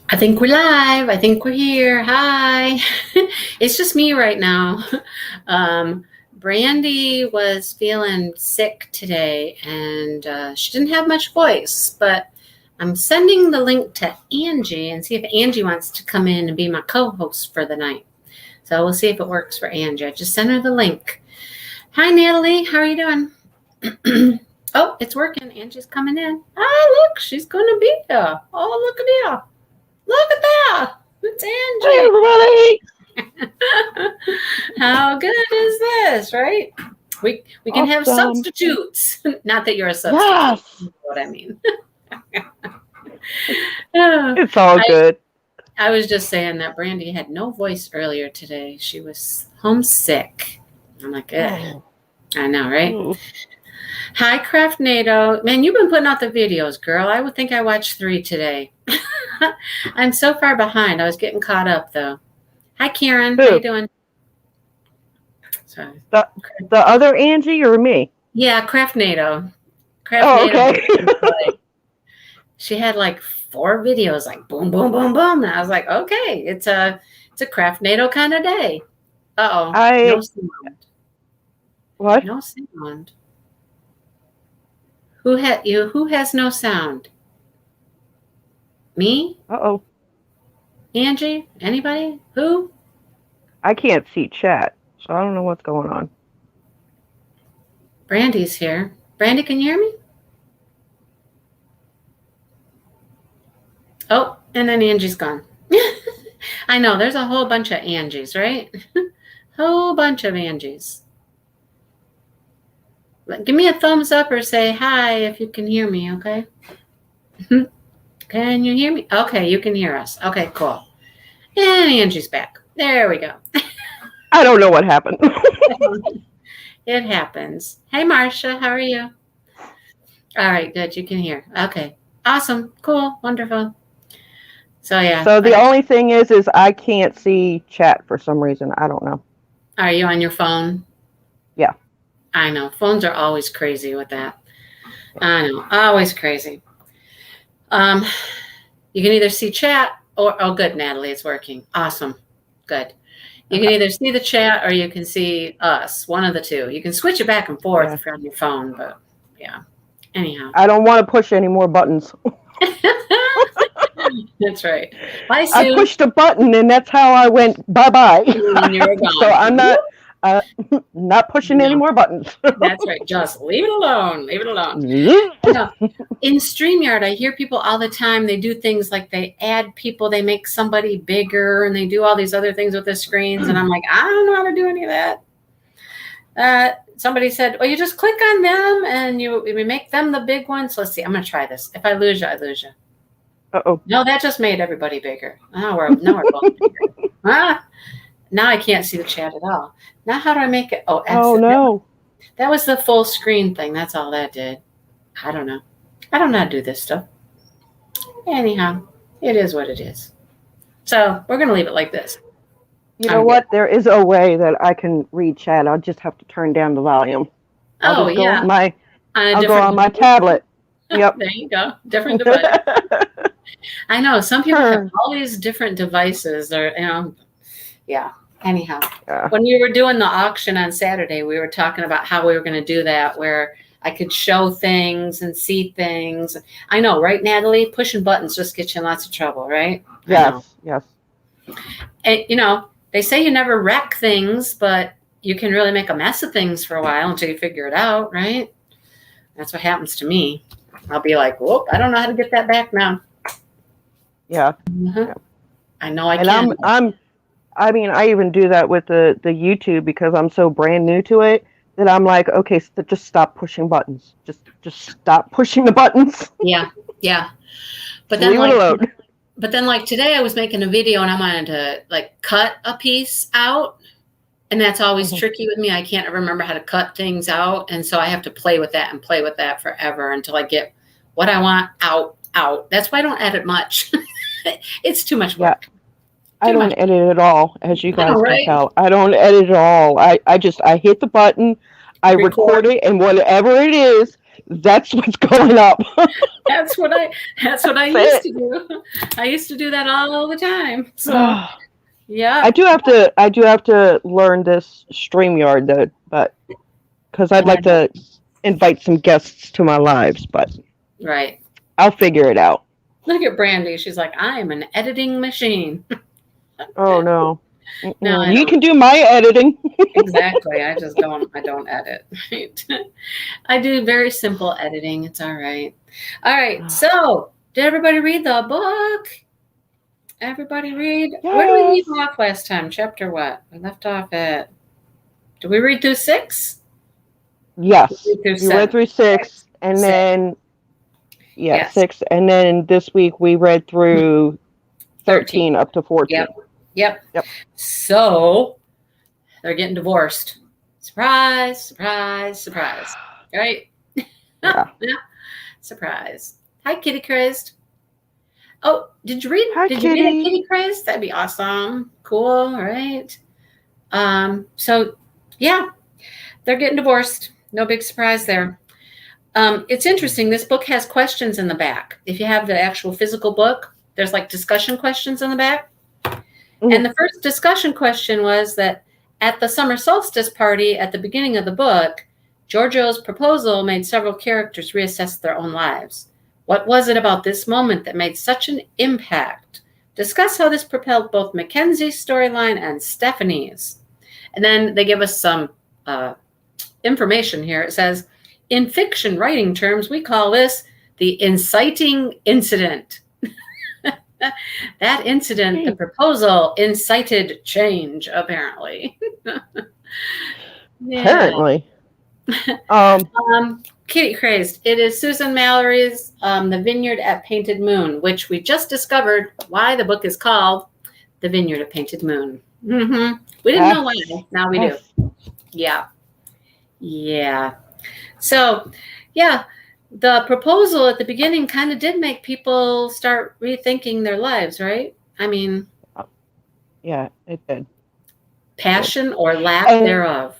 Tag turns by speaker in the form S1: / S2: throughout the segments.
S1: I think we're live. I think we're here. Hi. It's just me right now. Brandy was feeling sick today and she didn't have much voice, but I'm sending the link to Angie and see if Angie wants to come in and be my co-host for the night. So we'll see if it works for Angie. I just sent her the link. Hi, Natalie. How are you doing? Oh, it's working. Angie's coming in. Oh, look, she's going to be here. Oh, look at here. Look at that. It's Angie.
S2: Hey, everybody.
S1: How good is this, right? We can have substitutes. Not that you're a substitute.
S2: Yes.
S1: You know what I mean.
S2: It's all good.
S1: I was just saying that Brandy had no voice earlier today. She was homesick. I'm like, ugh. I know, right? Ooh. Hi, Craft NATO. Man, you've been putting out the videos, girl. I would think I watched 3 today. I'm so far behind. I was getting caught up, though. Hi, Karen. How you doing?
S2: Sorry. The other Angie or me?
S1: Yeah, Craft NATO. Okay. She had like 4 videos, like boom, boom, boom, boom. And I was like, okay, it's a Craft NATO kind of day. Uh-oh. No sound.
S2: What?
S1: No sound. Who has no sound? Me?
S2: Uh-oh.
S1: Angie? Anybody? Who?
S2: I can't see chat, so I don't know what's going on.
S1: Brandy's here. Brandy, can you hear me? Oh, and then Angie's gone. I know, there's a whole bunch of Angies, right? Whole bunch of Angies. Give me a thumbs up or say hi if you can hear me, okay? Can you hear me? Okay, you can hear us. Okay, cool. And Angie's back. There we go.
S2: I don't know what happened.
S1: It happens. Hey, Marcia, how are you? All right, good. You can hear. Okay, awesome, cool, wonderful. So, yeah.
S2: So the only thing is I can't see chat for some reason. I don't know.
S1: Are you on your phone?
S2: Yeah.
S1: I know. Phones are always crazy with that. I know. Always crazy. You can either see chat or, oh, good, Natalie, it's working. Awesome. Good. You can either see the chat or you can see us. One of the two. You can switch it back and forth if you're on your phone, but yeah. Anyhow.
S2: I don't want to push any more buttons.
S1: That's right. Bye, Sue.
S2: I pushed a button and that's how I went bye-bye. So I'm not pushing any more buttons.
S1: That's right. Just leave it alone. Leave it alone. In StreamYard, I hear people all the time. They do things like they add people, they make somebody bigger, and they do all these other things with the screens. And I'm like, I don't know how to do any of that. Somebody said, well, you just click on them and we make them the big ones. Let's see. I'm going to try this. If I lose you, I lose you.
S2: Uh-oh.
S1: No, that just made everybody bigger. Now we're both bigger. Now I can't see the chat at all. Now how do I make it? Oh,
S2: no.
S1: That was the full screen thing. That's all that did. I don't know. I don't know how to do this stuff. Anyhow, it is what it is. So we're going to leave it like this.
S2: You know what? There is a way that I can read chat. I'll just have to turn down the volume.
S1: I'll go
S2: on my tablet. Yep.
S1: There you go. Different device. I know. Some people have all these different devices. Yeah. Anyhow, when we were doing the auction on Saturday, we were talking about how we were going to do that, where I could show things and see things. I know, right, Natalie? Pushing buttons just gets you in lots of trouble, right?
S2: Yes.
S1: And, they say you never wreck things, but you can really make a mess of things for a while until you figure it out, right? That's what happens to me. I'll be like, whoop, I don't know how to get that back now.
S2: Yeah.
S1: Mm-hmm. Yeah. I know I can.
S2: I even do that with the YouTube because I'm so brand new to it that I'm like, okay, so just stop pushing buttons. Just stop pushing the buttons.
S1: Yeah. But then
S2: leave it alone.
S1: But then like today I was making a video and I wanted to like cut a piece out. And that's always tricky with me. I can't remember how to cut things out. And so I have to play with that forever until I get what I want out. That's why I don't edit much. It's too much work.
S2: Yeah. I don't edit at all, as you guys
S1: can
S2: tell. I don't edit at all. I hit the button, I record it, and whatever it is, That's what's going up.
S1: That's what I used to do. I used to do that all the time. So yeah.
S2: I do have to learn this StreamYard though, but because I'd like to invite some guests to my lives, but
S1: right.
S2: I'll figure it out.
S1: Look at Brandy. She's like, I am an editing machine.
S2: Oh no.
S1: No,
S2: you can do my editing.
S1: Exactly. I don't edit. Right. I do very simple editing. It's all right. All right. So did everybody read the book? Everybody read?
S2: Yes.
S1: Where did we leave off last time? Chapter what? We left off at, did we read through 6?
S2: Yes. We read through 6 and then 6. And then this week we read through 13 up to 14.
S1: Yep. So they're getting divorced. Surprise, surprise, surprise. Right?
S2: Yeah.
S1: Surprise. Hi, Kitty Crazed. Oh, did you read?
S2: Hi,
S1: did
S2: Kitty.
S1: you read Kitty Crazed? That'd be awesome. Cool. Right. So yeah, they're getting divorced. No big surprise there. It's interesting. This book has questions in the back. If you have the actual physical book, there's like discussion questions in the back. And the first discussion question was that at the summer solstice party at the beginning of the book, Giorgio's proposal made several characters reassess their own lives. What was it about this moment that made such an impact? Discuss how this propelled both Mackenzie's storyline and Stephanie's. And then they give us some information here. It says, in fiction writing terms, we call this the inciting incident. That incident, the proposal, incited change, apparently.
S2: Apparently.
S1: Kitty Crazed. It is Susan Mallory's The Vineyard at Painted Moon, which we just discovered why the book is called The Vineyard at Painted Moon. Mm-hmm. We didn't know why. Now we do. Yeah. So, yeah. The proposal at the beginning kind of did make people start rethinking their lives, right? I mean,
S2: yeah, it did.
S1: Passion or lack thereof.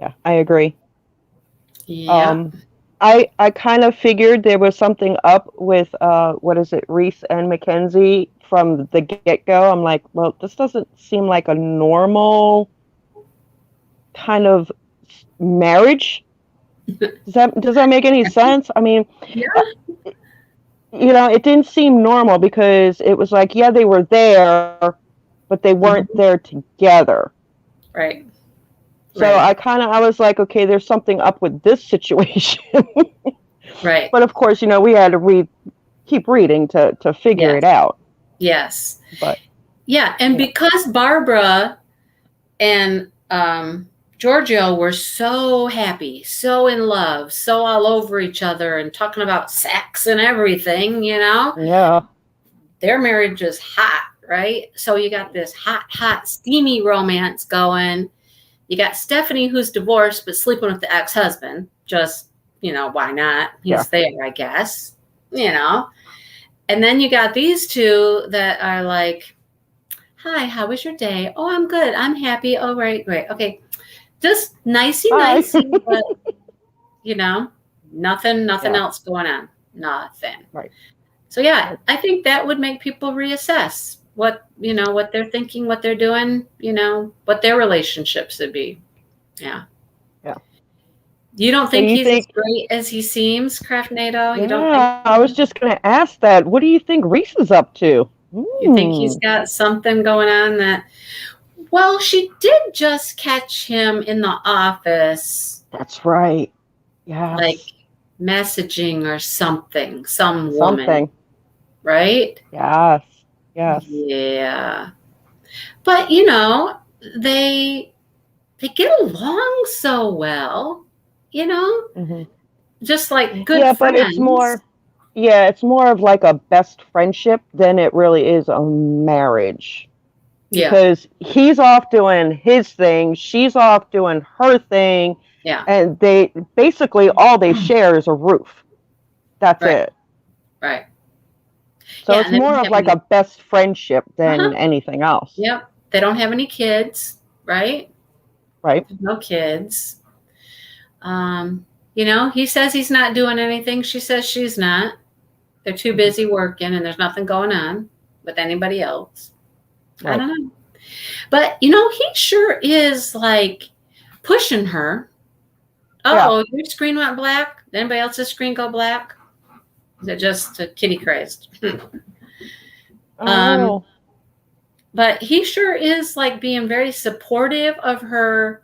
S2: Yeah, I agree.
S1: Yeah.
S2: I kind of figured there was something up with Reese and Mackenzie from the get-go. I'm like, well, this doesn't seem like a normal kind of marriage. Does that make any sense? I mean, it didn't seem normal because it was like, yeah, they were there, but they weren't there together.
S1: Right.
S2: So I was like, okay, there's something up with this situation.
S1: Right.
S2: But of course, we had to keep reading to figure it out.
S1: Yes.
S2: But
S1: yeah, and because Barbara and Giorgio were so happy, so in love, so all over each other and talking about sex and everything,
S2: Yeah.
S1: Their marriage is hot, right? So you got this hot, steamy romance going. You got Stephanie, who's divorced but sleeping with the ex-husband. Just, why not? He's there, I guess, And then you got these two that are like, hi, how was your day? Oh, I'm good. I'm happy. Oh, right, great. Okay. Just nicey, but, nothing else going on. Nothing.
S2: Right.
S1: So, yeah, I think that would make people reassess what they're thinking, what they're doing, what their relationships would be. Yeah.
S2: Yeah.
S1: You don't think he's as great as he seems, Craftnado? You don't think?
S2: I was just going to ask that. What do you think Reese is up to?
S1: You think he's got something going on that... Well, she did just catch him in the office.
S2: That's right. Yeah.
S1: Like messaging or something. Some woman. Right?
S2: Yes. Yes.
S1: Yeah. But, they get along so well, just like good friends.
S2: But it's more of like a best friendship than it really is a marriage.
S1: Yeah.
S2: Because he's off doing his thing, she's off doing her thing.
S1: Yeah.
S2: And they basically all they share is a roof. That's it.
S1: Right.
S2: So it's more of like a best friendship than anything else.
S1: Yep. They don't have any kids, right?
S2: Right.
S1: No kids. He says he's not doing anything. She says she's not. They're too busy working and there's nothing going on with anybody else.
S2: Right.
S1: I don't know. But, he sure is like pushing her. Uh-oh, your screen went black? Did anybody else's screen go black? Is it just a kitty crazed?
S2: Oh.
S1: But he sure is like being very supportive of her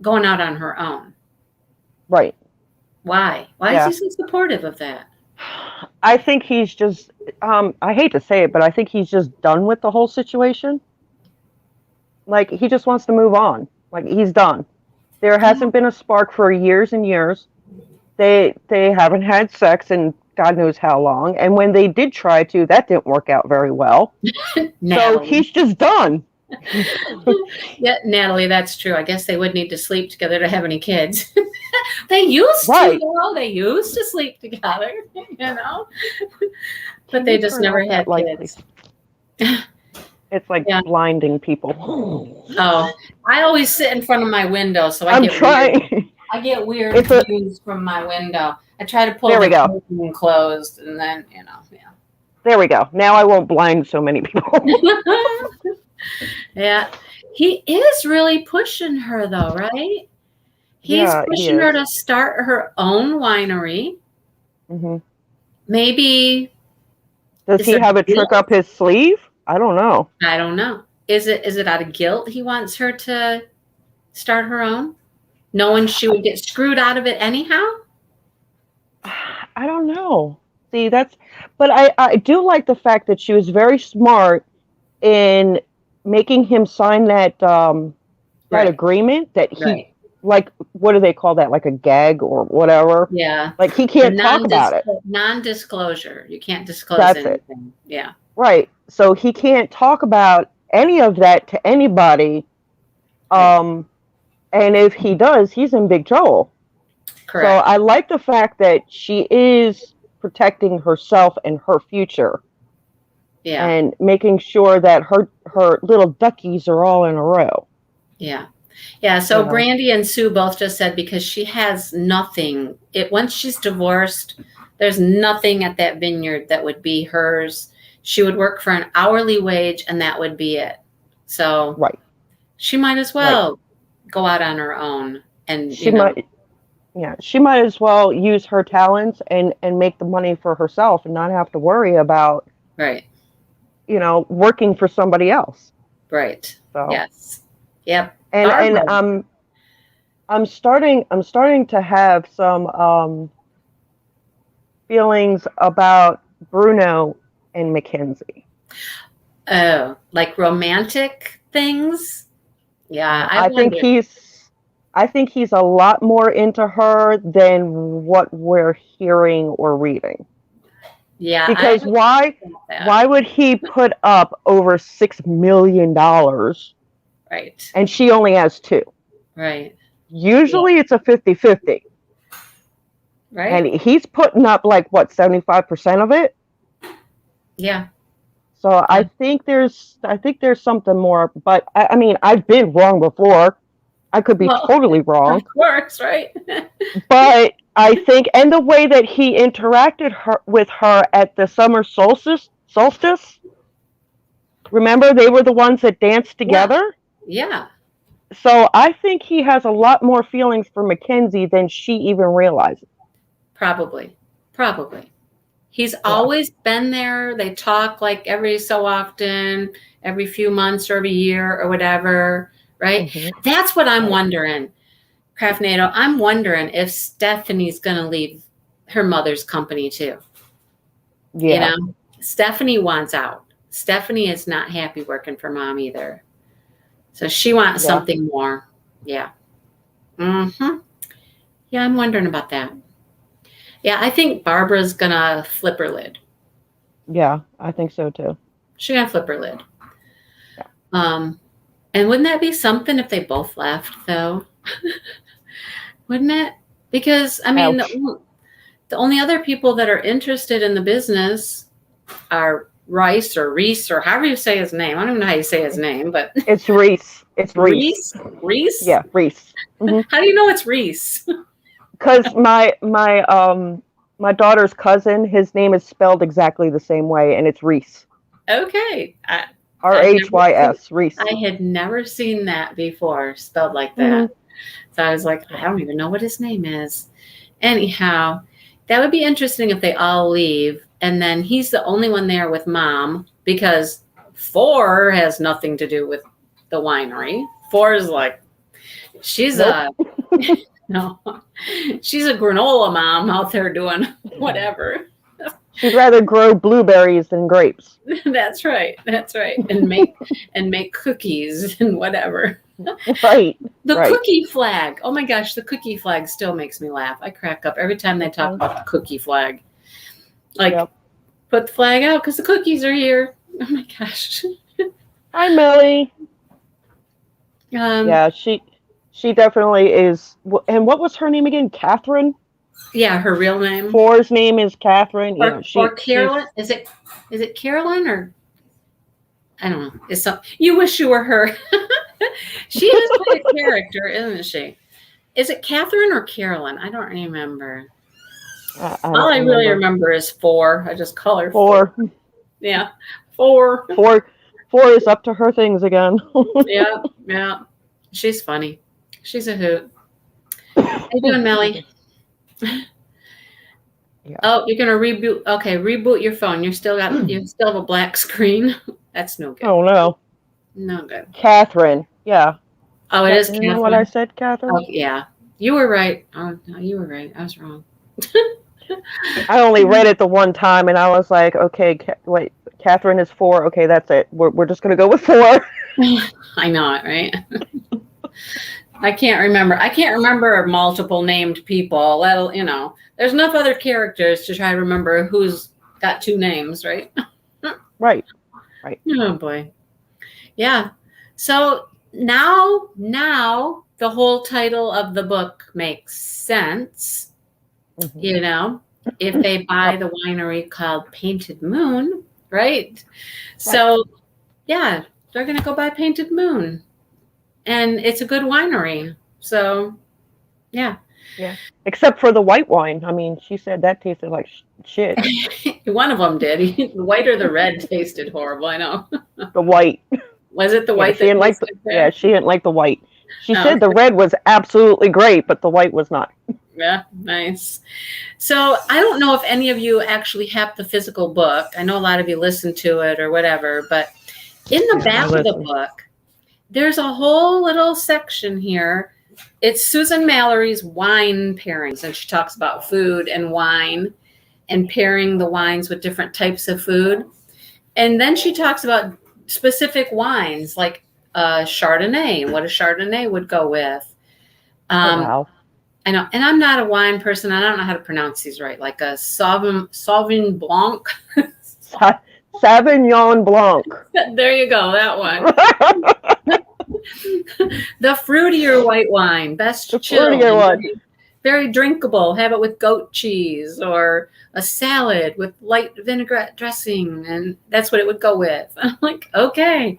S1: going out on her own.
S2: Right.
S1: Why? Why is he so supportive of that?
S2: I think he's just, I hate to say it, but I think he's just done with the whole situation. Like, he just wants to move on. Like, he's done. There hasn't been a spark for years and years. They haven't had sex in God knows how long. And when they did try to, that didn't work out very well. So he's just done.
S1: Yeah, Natalie, that's true. I guess they would need to sleep together to have any kids. They used to, though. They used to sleep together, But they just never had kids.
S2: It's like blinding people.
S1: Oh, I always sit in front of my window, so I get weird views from my window. I try to pull the curtain closed, and then
S2: There we go. Now I won't blind so many people.
S1: Yeah, he is really pushing her, though, right? He's pushing her to start her own winery.
S2: Mm-hmm.
S1: Maybe.
S2: Does he have a trick up his sleeve? I don't know.
S1: I don't know. Is it out of guilt he wants her to start her own, knowing she would get screwed out of it anyhow?
S2: I don't know. See, but I do like the fact that she was very smart in making him sign that agreement that he, like, what do they call that? Like a gag or whatever?
S1: Yeah.
S2: Like, he can't talk about it.
S1: Non-disclosure. You can't disclose anything. Yeah.
S2: Right. So he can't talk about any of that to anybody. And if he does, he's in big trouble.
S1: Correct.
S2: So I like the fact that she is protecting herself and her future. Yeah. And making sure that her little duckies are all in a row.
S1: Yeah. Yeah. So Brandy and Sue both just said because she has nothing. Once she's divorced, there's nothing at that vineyard that would be hers. She would work for an hourly wage and that would be it. So she might as well go out on her own. And she
S2: might as well use her talents and make the money for herself and not have to worry about working for somebody else.
S1: Right.
S2: So
S1: yes. Yep.
S2: And I'm starting to have some feelings about Bruno and Mackenzie.
S1: Oh, like romantic things? Yeah,
S2: I think he's a lot more into her than what we're hearing or reading.
S1: Yeah.
S2: Because why would he put up over $6 million?
S1: Right.
S2: And she only has 2.
S1: Right.
S2: Usually it's a 50-50.
S1: Right.
S2: And he's putting up 75% of it?
S1: Yeah.
S2: So I think there's something more, but I mean, I've been wrong before. I could be totally wrong.
S1: Of course, right?
S2: But I think, and the way that he interacted with her at the summer solstice, remember they were the ones that danced together?
S1: Yeah.
S2: So I think he has a lot more feelings for Mackenzie than she even realizes.
S1: Probably. He's always been there. They talk like every so often, every few months or every year or whatever, right? Mm-hmm. That's what I'm wondering, Craftnado. I'm wondering if Stephanie's going to leave her mother's company too. Yeah. Stephanie wants out. Stephanie is not happy working for Mom either. So she wants something more. Yeah. Mm-hmm. Yeah, I'm wondering about that. Yeah, I think Barbara's going to flip her lid.
S2: Yeah, I think so too.
S1: She's going to flip her lid. Yeah. And wouldn't that be something if they both left, though? Wouldn't it? Because, I mean, the only other people that are interested in the business are Rice or Reese or however you say his name. I don't even know how you say his name, but
S2: It's Reese. It's Reese.
S1: Reese? Reese?
S2: Yeah, Reese.
S1: How do you know it's Reese?
S2: Because my daughter's cousin, his name is spelled exactly the same way, and it's Reese.
S1: Okay.
S2: Rhys, Reese.
S1: I had never seen that before, spelled like that. So I was like, I don't even know what his name is. Anyhow, that would be interesting if they all leave, and then he's the only one there with Mom, because 4 has nothing to do with the winery. 4 is like, she's no, she's a granola mom out there doing whatever.
S2: She'd rather grow blueberries than grapes.
S1: That's right. And make cookies and whatever.
S2: Right.
S1: The cookie flag. Oh my gosh, the cookie flag still makes me laugh. I crack up every time they talk about the cookie flag. Like, put the flag out because the cookies are here. Oh my gosh.
S2: Hi, Millie. Yeah, she definitely is. And what was her name again? Catherine?
S1: Yeah, her real name.
S2: 4's name is Catherine.
S1: Or Carolyn. Is it Carolyn or I don't know. It's some. You wish you were her. She is quite a character, isn't she? Is it Catherine or Carolyn? I don't remember. All I really remember is 4. I just call her 4. Yeah, 4.
S2: 4 is up to her things again.
S1: Yeah. She's funny. She's a hoot. How you doing, Melly? Yeah. Oh, you're gonna reboot. Okay, reboot your phone. You still have a black screen. That's no good.
S2: Oh no.
S1: No good.
S2: Catherine. Yeah.
S1: Oh, it is Catherine.
S2: You know what I said, Catherine?
S1: Oh, yeah. You were right. Oh, no, you were right. I was wrong.
S2: I only read it the one time, and I was like, okay, wait, Catherine is 4. Okay, that's it. We're just gonna go with 4.
S1: I know it, right? I can't remember multiple named people. There's enough other characters to try to remember who's got 2 names, right?
S2: Right.
S1: Oh boy. Yeah. So now the whole title of the book makes sense. If they buy the winery called Painted Moon, right? So yeah, they're gonna go buy Painted Moon. And it's a good winery. So, yeah.
S2: Yeah. Except for the white wine. I mean, she said that tasted like shit.
S1: One of them did. The white or the red tasted horrible. I know.
S2: The white.
S1: Was it the white?
S2: She didn't like she didn't like the white. She said the red was absolutely great, but the white was not.
S1: Yeah, nice. So I don't know if any of you actually have the physical book. I know a lot of you listen to it or whatever, but in the back of the book, there's a whole little section here. It's Susan Mallory's wine pairings, and she talks about food and wine and pairing the wines with different types of food. And then she talks about specific wines like Chardonnay, what a Chardonnay would go with.
S2: Wow.
S1: I know, and I'm not a wine person. I don't know how to pronounce these right, like a Sauvignon Blanc.
S2: Sauvignon Blanc.
S1: There you go, that one. The fruitier white wine, best chill, very drinkable. Have it with goat cheese or a salad with light vinaigrette dressing, and that's what it would go with. I'm like, okay.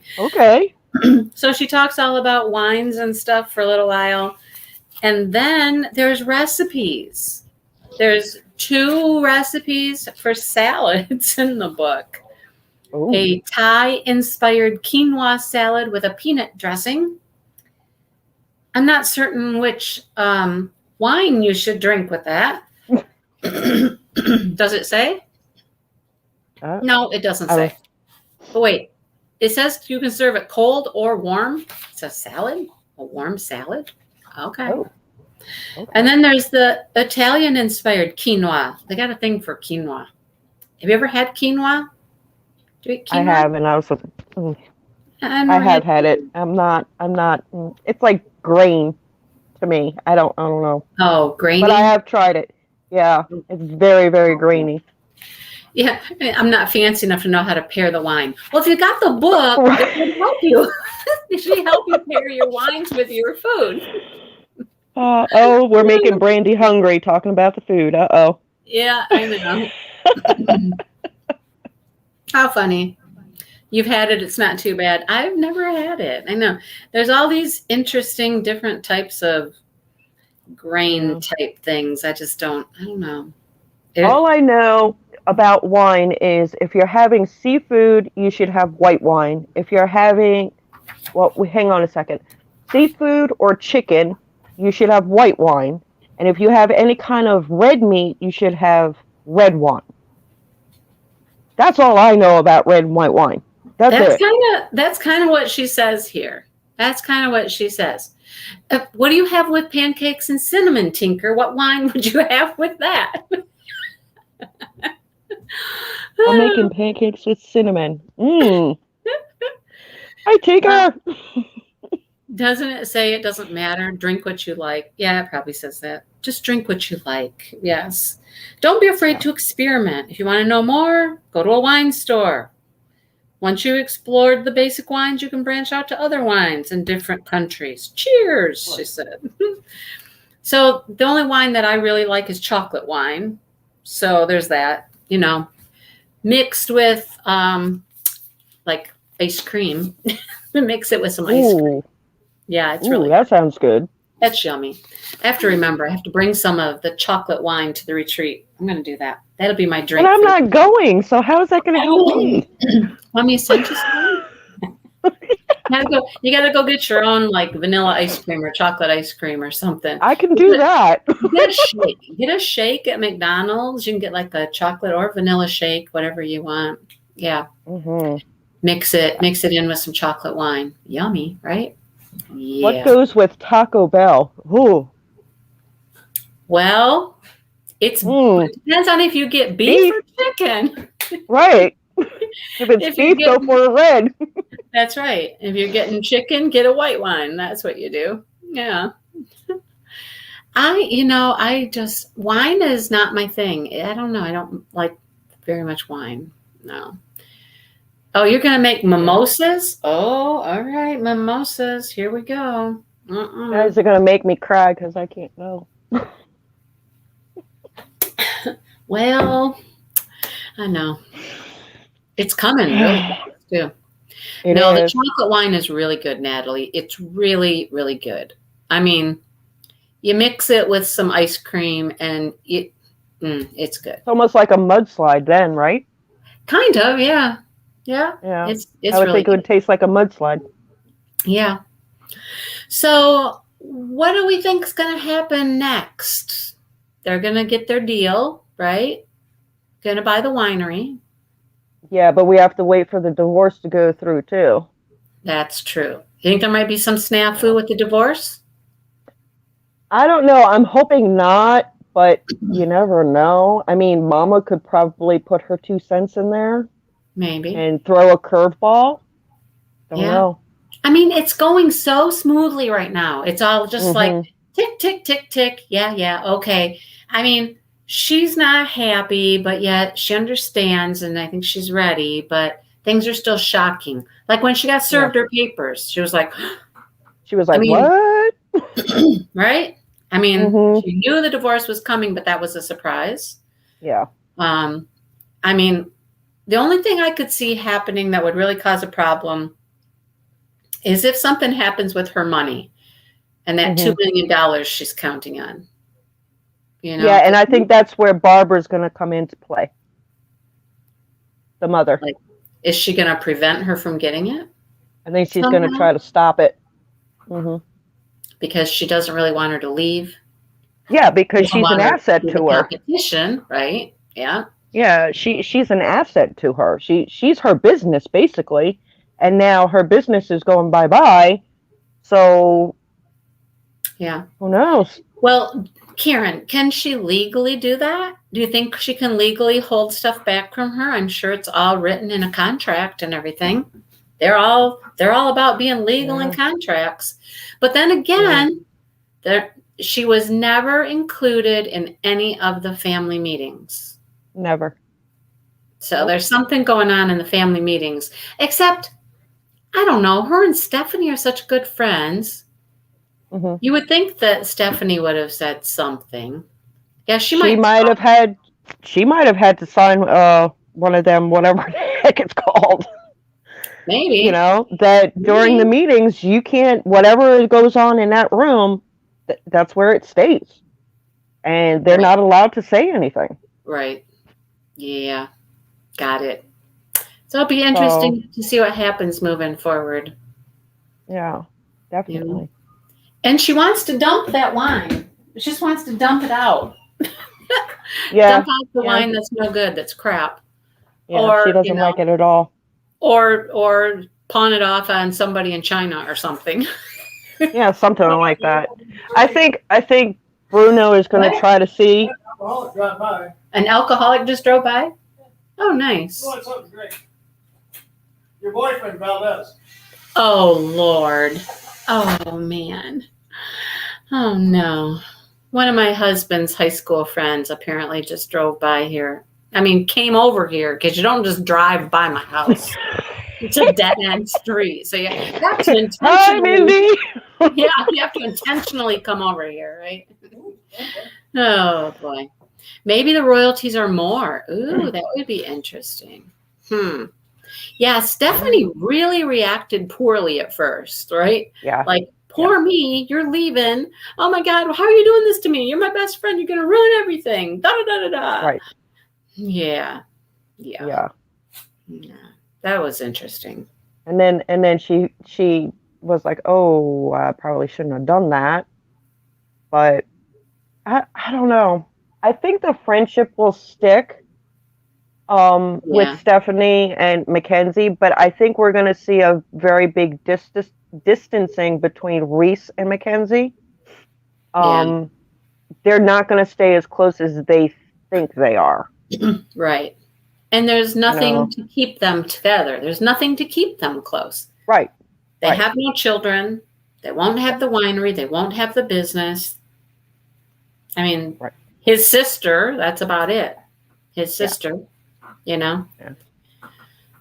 S1: So she talks all about wines and stuff for a little while, and then there's recipes. There's 2 recipes for salads in the book. Ooh. A Thai-inspired quinoa salad with a peanut dressing. I'm not certain which wine you should drink with that. Does it say? No, it doesn't say. But wait, it says you can serve it cold or warm. It's a salad, a warm salad. Okay. And then there's the Italian-inspired quinoa. They got a thing for quinoa. Have you ever had quinoa?
S2: I have, and I was. I have had it. I'm not. It's like grain to me. I don't know.
S1: Oh, grainy.
S2: But I have tried it. Yeah, it's very, very grainy.
S1: Yeah, I'm not fancy enough to know how to pair the wine. Well, if you got the book, it would help you. It should help you pair your wines with your food.
S2: We're making Brandy hungry talking about the food.
S1: Yeah, I know. How funny. You've had it. It's not too bad. I've never had it. I know. There's all these interesting different types of grain type things. I don't know.
S2: All I know about wine is if you're having seafood, you should have white wine. If you're having, hang on a second, seafood or chicken, you should have white wine. And if you have any kind of red meat, you should have red wine. That's all I know about red and white wine.
S1: That's kind of what she says here. That's kind of what she says. What do you have with pancakes and cinnamon, Tinker? What wine would you have with that?
S2: I'm making pancakes with cinnamon. Hi, Tinker.
S1: Doesn't it say it doesn't matter? Drink what you like. Yeah, it probably says that. Just drink what you like. Yes. Don't be afraid to experiment. If you want to know more, go to a wine store. Once you've explored the basic wines, you can branch out to other wines in different countries. Cheers, she said. So the only wine that I really like is chocolate wine. So there's that, mixed with like ice cream. Mix it with some ice cream. Yeah, it's really
S2: that sounds good.
S1: That's yummy. I have to remember. I have to bring some of the chocolate wine to the retreat. I'm going to do that. That'll be my drink.
S2: But I'm not going, so how is that going to help me?
S1: Want me to send you some? You got to go get your own like vanilla ice cream or chocolate ice cream or something.
S2: I can do that.
S1: Get a shake at McDonald's. You can get like a chocolate or vanilla shake, whatever you want. Yeah.
S2: Mm-hmm.
S1: Mix it in with some chocolate wine. Yummy, right? Yeah.
S2: What goes with Taco Bell? Ooh.
S1: Well, it depends on if you get beef or chicken.
S2: Right. If it's beef, go for a red.
S1: That's right. If you're getting chicken, get a white wine. That's what you do. Yeah. Wine is not my thing. I don't know. I don't like very much wine. No. Oh, you're going to make mimosas? Oh, all right. Mimosas. Here we go.
S2: Guys are going to make me cry because I can't go.
S1: Well, I know. It's coming really fast, too. The chocolate wine is really good, Natalie. It's really, really good. I mean, you mix it with some ice cream and it's good.
S2: It's almost like a mudslide then, right?
S1: Kind of, yeah. Yeah. It's
S2: I would think it would taste like a mudslide.
S1: Yeah. So what do we think is going to happen next? They're going to get their deal, right? Going to buy the winery.
S2: Yeah, but we have to wait for the divorce to go through, too.
S1: That's true. You think there might be some snafu with the divorce?
S2: I don't know. I'm hoping not, but you never know. I mean, Mama could probably put her 2 cents in there.
S1: Maybe.
S2: And throw a curveball. Don't know.
S1: I mean, it's going so smoothly right now. It's all just like tick, tick, tick, tick. Yeah, okay. I mean, she's not happy, but yet she understands, and I think she's ready, but things are still shocking. Like when she got served her papers, she was like,
S2: what?
S1: Right? I mean, she knew the divorce was coming, but that was a surprise.
S2: Yeah.
S1: I mean, the only thing I could see happening that would really cause a problem is if something happens with her money and that $2 million she's counting on.
S2: Yeah, and I think that's where Barbara's going to come into play. The mother.
S1: Like, is she going to prevent her from getting it?
S2: I think she's going to try to stop it.
S1: Because she doesn't really want her to leave.
S2: Yeah, because she's an asset to her.
S1: Competition, right? Yeah.
S2: Yeah, she's an asset to her. She's her business, basically. And now her business is going bye-bye. So,
S1: yeah.
S2: Who knows?
S1: Well, Karen, can she legally do that? Do you think she can legally hold stuff back from her? I'm sure it's all written in a contract and everything. They're all about being legal in contracts. But then again, she was never included in any of the family meetings.
S2: Never.
S1: So there's something going on in the family meetings. Except, I don't know, her and Stephanie are such good friends. You would think that Stephanie would have said something. Yeah, she might have had to sign one of them, whatever
S2: think it's called.
S1: Maybe.
S2: You know, that during the meetings, you can't, whatever goes on in that room, that's where it stays. And they're not allowed to say anything.
S1: Right. Yeah. Got it. So it'll be interesting to see what happens moving forward.
S2: Yeah, definitely.
S1: And she wants to dump that wine. She just wants to dump it out.
S2: Yeah.
S1: Dump out the wine that's no good, that's crap.
S2: Yeah,
S1: or
S2: she doesn't like it at all.
S1: Or pawn it off on somebody in China or something.
S2: Yeah, something like that. I think Bruno is going to try to see.
S1: An alcoholic just drove by? Oh, nice.
S3: Oh, it's something great. Your boyfriend, Valdez.
S1: Oh, Lord. Oh, man. Oh, no. One of my husband's high school friends apparently just drove by here. I mean, came over here, because you don't just drive by my house. It's a dead-end street. So you have to intentionally...
S2: Hi, Mindy!
S1: Yeah, you have to intentionally come over here, right? Oh, boy. Maybe the royalties are more. Ooh, that would be interesting. Yeah, Stephanie really reacted poorly at first, right?
S2: Yeah.
S1: Like, poor me, you're leaving. Oh, my God, how are you doing this to me? You're my best friend. You're going to ruin everything. Da-da-da-da-da.
S2: Right.
S1: Yeah. That was interesting.
S2: And then she was like, "Oh, I probably shouldn't have done that." But I don't know. I think the friendship will stick with Stephanie and Mackenzie, but I think we're going to see a very big distancing between Reese and Mackenzie. They're not going to stay as close as they think they are.
S1: Right. And there's nothing to keep them together. There's nothing to keep them close.
S2: Right.
S1: They have no children. They won't have the winery. They won't have the business. I mean, his sister, that's about it. His sister, you know?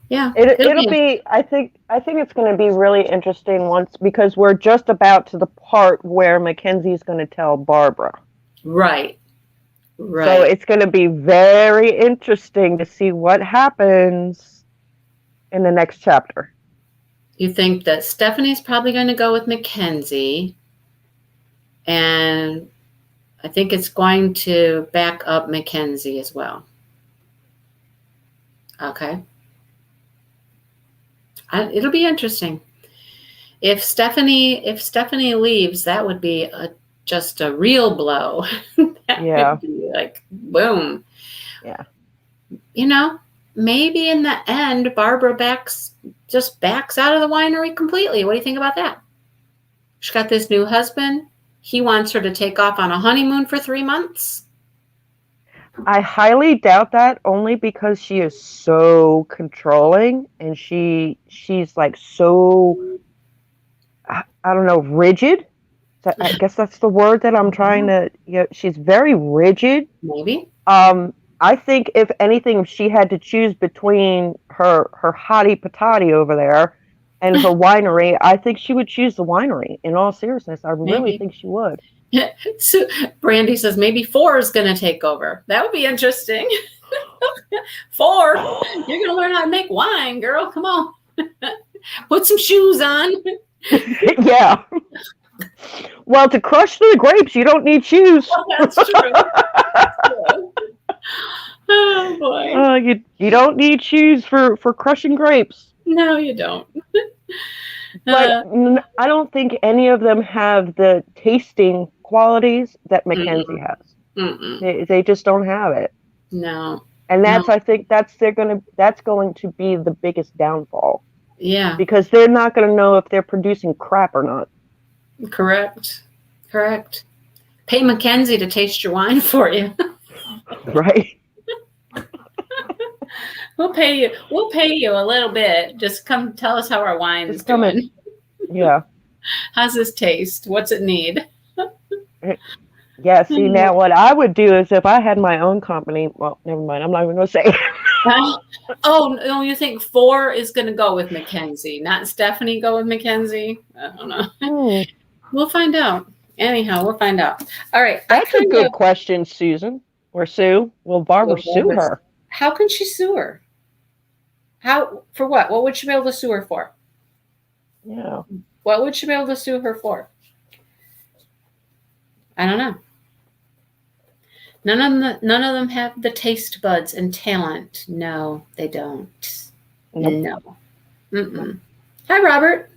S1: Yeah.
S2: It'll be, I think it's going to be really interesting because we're just about to the part where Mackenzie's going to tell Barbara.
S1: Right.
S2: So it's going to be very interesting to see what happens in the next chapter.
S1: You think that Stephanie's probably going to go with Mackenzie, and I think it's going to back up Mackenzie as well. Okay. It'll be interesting. If Stephanie leaves, that would be just a real blow. That would be like, boom.
S2: Yeah.
S1: You know, maybe in the end, Barbara backs out of the winery completely. What do you think about that? She's got this new husband. He wants her to take off on a honeymoon for 3 months.
S2: I highly doubt that, only because she is so controlling and she's like so, I don't know, rigid. I guess that's the word that I'm trying to, she's very rigid.
S1: Maybe.
S2: I think if anything, if she had to choose between her hottie patati over there and her winery, I think she would choose the winery. In all seriousness, I really think she would.
S1: So Brandy says maybe 4 is going to take over. That would be interesting. 4, you're going to learn how to make wine, girl. Come on. Put some shoes on.
S2: Yeah. Well, to crush the grapes, you don't need shoes.
S1: Well, that's true. Oh, boy.
S2: You don't need shoes for crushing grapes.
S1: No, you don't.
S2: But I don't think any of them have the tasting qualities that Mackenzie has. They just don't have it.
S1: No.
S2: And I think that's going to be the biggest downfall.
S1: Yeah.
S2: Because they're not going to know if they're producing crap or not.
S1: Correct. Pay Mackenzie to taste your wine for you.
S2: Right.
S1: We'll pay you a little bit. Just come tell us how our wine is doing.
S2: Yeah.
S1: How's this taste? What's it need?
S2: Yeah, see, now what I would do is if I had my own company, well, never mind, I'm not even going to say.
S1: Oh, no, you think 4 is going to go with Mackenzie, not Stephanie go with Mackenzie? I don't know. We'll find out. Anyhow, we'll find out. All right.
S2: That's a good question, Susan. Or Sue. Will Barbara sue her?
S1: How can she sue her? How, for what? What would she be able to sue her for?
S2: Yeah.
S1: What would she be able to sue her for? I don't know. None of them have the taste buds and talent. No, they don't.
S2: Nope.
S1: No. Mm-mm. Hi, Robert.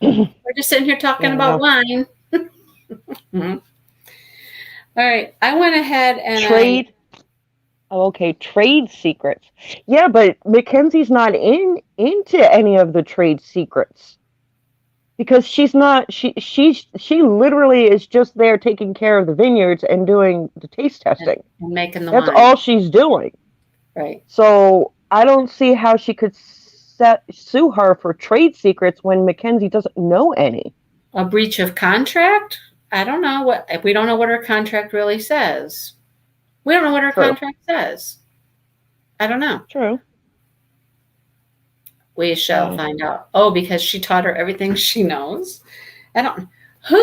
S1: We're just sitting here talking about wine. All right. I went ahead and
S2: trade. Okay, trade secrets. Yeah, but Mackenzie's not into any of the trade secrets. Because she's not, she literally is just there taking care of the vineyards and doing the taste testing.
S1: And making the
S2: That's
S1: wine.
S2: all she's doing.
S1: Right.
S2: So I don't see how she could sue her for trade secrets when Mackenzie doesn't know any.
S1: A breach of contract? I don't know. We don't know what her contract really says. We don't know what her contract says. I don't know.
S2: True.
S1: We shall find out. Oh, because she taught her everything she knows. I don't. Who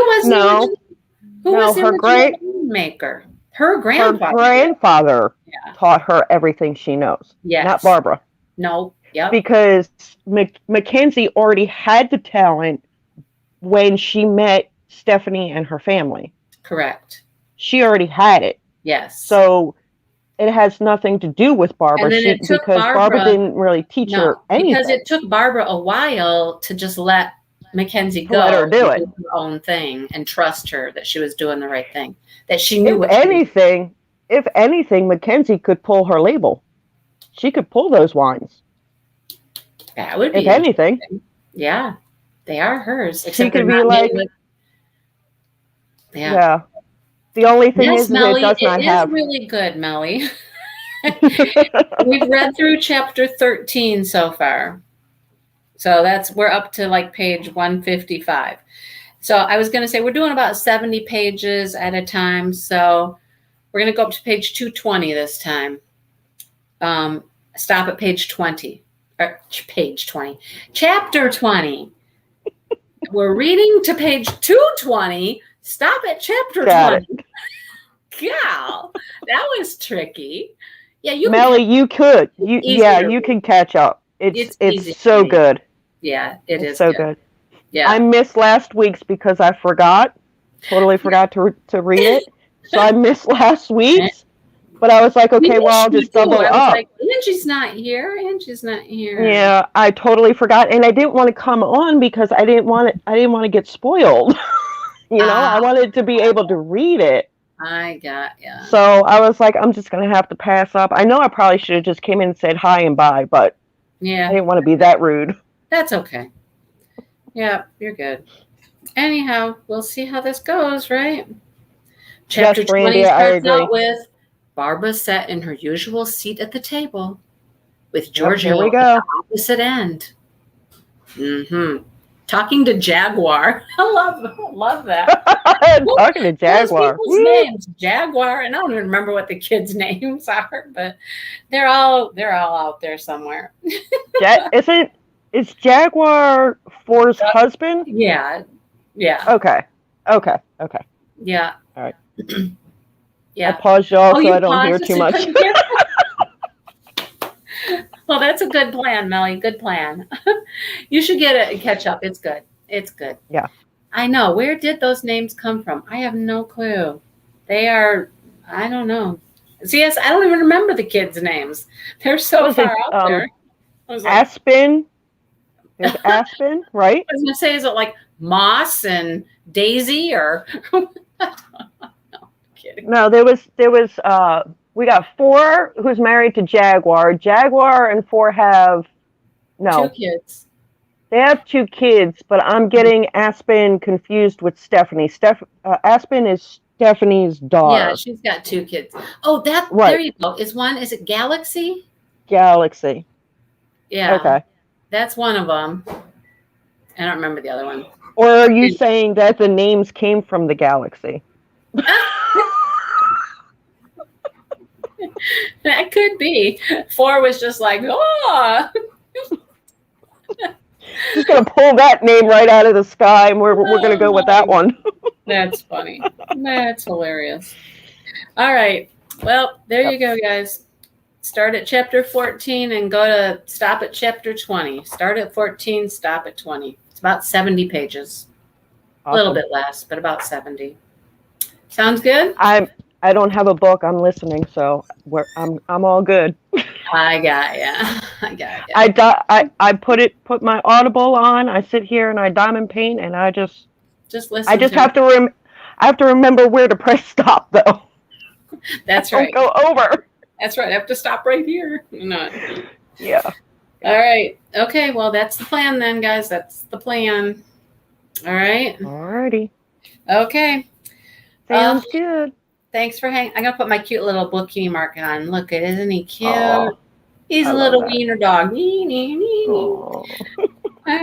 S1: was
S2: her great
S1: maker? Her grandfather.
S2: Her grandfather taught her everything she knows.
S1: Yes.
S2: Not Barbara.
S1: No. Yep.
S2: Because Mackenzie already had the talent when she met Stephanie and her family.
S1: Correct.
S2: She already had it.
S1: Yes.
S2: So it has nothing to do with Barbara because Barbara didn't really teach her anything.
S1: Because it took Barbara a while to just let Mackenzie go,
S2: let her do
S1: her own thing, and trust her that she was doing the right thing. That she knew.
S2: If anything, Mackenzie could pull her label. She could pull those wines.
S1: That would be.
S2: If anything,
S1: yeah, they are hers.
S2: She could be like,
S1: yeah.
S2: The only thing is
S1: Melly,
S2: it does not have.
S1: It is really good, Melly. We've read through chapter 13 so far. So we're up to like page 155. So I was going to say we're doing about 70 pages at a time. So we're going to go up to page 220 this time. Stop at page 20. Or page 20. Chapter 20. We're reading to page 220. Stop at chapter 20. Gal, that was tricky. Yeah,
S2: Melly, you could. You can catch up. It's so good.
S1: Yeah, it's
S2: so good.
S1: Yeah,
S2: I missed last week's because I forgot. Totally forgot to read it. So I missed last week's. But I was like, okay, well, I'll just double up.
S1: Like, Angie's not here.
S2: Yeah, I totally forgot, and I didn't want to come on because I didn't want to get spoiled. I wanted to be able to read it.
S1: I got ya.
S2: So I was like, I'm just gonna have to pass up. I know I probably should have just came in and said hi and bye, but I didn't want to be that rude.
S1: That's okay. Yeah, you're good. Anyhow, we'll see how this goes, right? Chapter 20 starts out with Barbara sat in her usual seat at the table with Giorgio at the opposite end. Mm-hmm. Talking to Jaguar. I love that.
S2: Talking to Jaguar.
S1: People's names, Jaguar, and I don't even remember what the kids' names are, but they're all out there somewhere. Is
S2: Jaguar For's husband?
S1: Yeah.
S2: Okay.
S1: Yeah.
S2: All right.
S1: Yeah.
S2: I'll pause y'all so I don't hear too much.
S1: Well, that's a good plan, Melly. Good plan. You should get it and catch up. It's good.
S2: Yeah.
S1: I know. Where did those names come from? I have no clue. They are, I don't know. See, yes, I don't even remember the kids' names. They're so far out there.
S2: Aspen. There's Aspen, right?
S1: I was going to say, is it like Moss and Daisy or? No, kidding.
S2: No, there was we got 4 who's married to Jaguar. Jaguar and 4 have
S1: 2 kids.
S2: They have 2 kids, but I'm getting Aspen confused with Stephanie. Aspen is Stephanie's daughter.
S1: Yeah, she's got 2 kids. Oh, right. There you go. Is it Galaxy?
S2: Galaxy.
S1: Yeah.
S2: Okay.
S1: That's one of them. I don't remember the other one.
S2: Or are you saying that the names came from the galaxy?
S1: That could be. 4 was just like, oh.
S2: Just gonna pull that name right out of the sky, and we're gonna go with that one.
S1: That's funny. That's hilarious. All right. Well, there you go, guys. start at chapter 14 and stop at chapter 20. Start at 14, stop at 20. It's about 70 pages.
S2: Awesome.
S1: A little bit less, but about 70. Sounds good?
S2: I don't have a book. I'm listening, so I'm all good.
S1: I got ya.
S2: I put my Audible on. I sit here and I diamond paint, and I just
S1: listen.
S2: I have to remember where to press stop, though.
S1: That's right.
S2: Don't go over.
S1: That's right. I have to stop right here. No.
S2: Yeah.
S1: All right. Okay. Well, that's the plan then, guys. That's the plan. All right.
S2: Alrighty.
S1: Okay.
S2: Sounds good.
S1: Thanks for hanging. I'm gonna put my cute little bookie mark on. Look, isn't he cute?
S2: Aww,
S1: He's a little wiener dog. I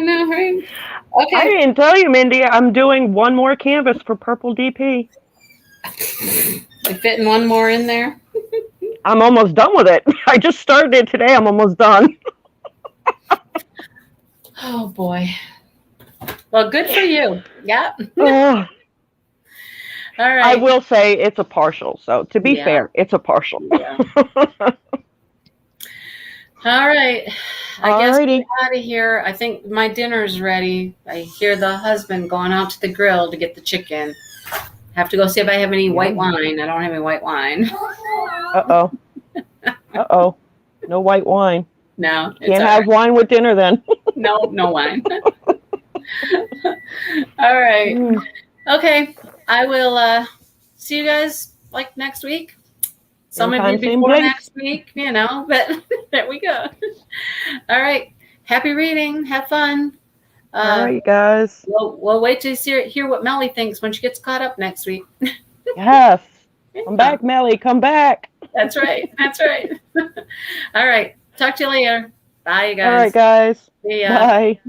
S1: know, right? Okay.
S2: I didn't tell you, Mindy. I'm doing one more canvas for Purple DP.
S1: You fitting one more in there?
S2: I'm almost done with it. I just started it today. I'm almost done.
S1: Oh boy. Well, good for you. Yeah. All right.
S2: I will say it's a partial. So to be fair, it's a partial.
S1: Yeah. All right. I guess we're out of here. I think my dinner's ready. I hear the husband going out to the grill to get the chicken. Have to go see if I have any white wine. I don't have any white wine.
S2: Uh-oh. Uh-oh. No white wine.
S1: No.
S2: Can't have wine with dinner then.
S1: No wine. All right. Okay. I will see you guys like next week. Some of you before next week, but there we go. All right. Happy reading. Have fun.
S2: All right, guys.
S1: We'll wait to hear what Melly thinks when she gets caught up next week.
S2: Yes. Come back, Melly. Come back.
S1: That's right. That's right. All right. Talk to you later. Bye, you guys.
S2: All right, guys.
S1: See ya.
S2: Bye.